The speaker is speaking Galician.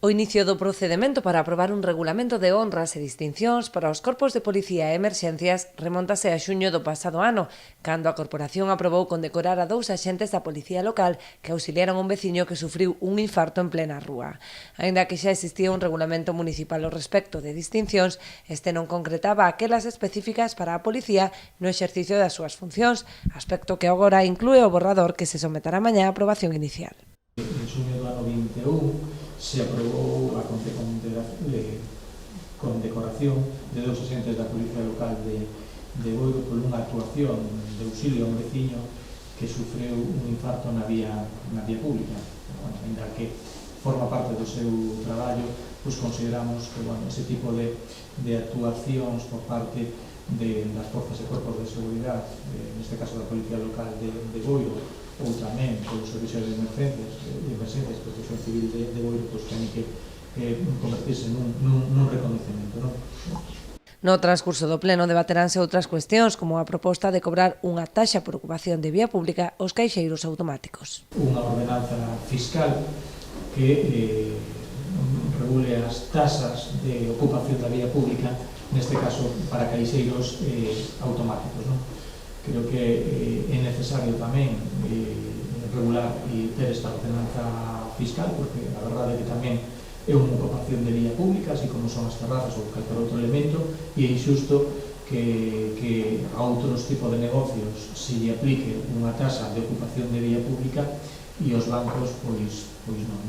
O inicio do procedemento para aprobar un regulamento de honras e distincións para os corpos de policía e emerxencias remontase a xuño do pasado ano, cando a corporación aprobou condecorar a 2 axentes da policía local que auxiliaron un veciño que sufriu un infarto en plena rúa. Aínda que xa existía un regulamento municipal ao respecto de distincións, este non concretaba aquelas específicas para a policía no exercicio das súas funcións, aspecto que agora inclúe o borrador que se someterá mañá a aprobación inicial. En xuño do ano 21 se aprobou a condecoración de 2 axentes da Policía Local de Boiro por unha actuación de auxilio a un veciño que sufreu un infarto na vía pública. Ainda que forma parte do seu traballo, pois consideramos que ese tipo de actuacións por parte das forzas e corpos de seguridade, neste caso da Policía Local de Boiro, ou tamén polos servicios de emerxencias e protección civil de Boiro, pois teñen que convertirse nun reconocemento, non? No transcurso do pleno debateránse outras cuestións, como a proposta de cobrar unha taxa por ocupación de vía pública aos caixeiros automáticos. Unha ordenanza fiscal que regule as tasas de ocupación da vía pública, neste caso para caixeiros automáticos, non? Creo que é necesario tamén regular e ter esta ordenanza fiscal, porque a verdade é que tamén é unha ocupación de vía pública, así como son as terrazas ou calquer outro elemento, e é injusto que a outros tipos de negocios se lle aplique unha tasa de ocupación de vía pública e os bancos pois non.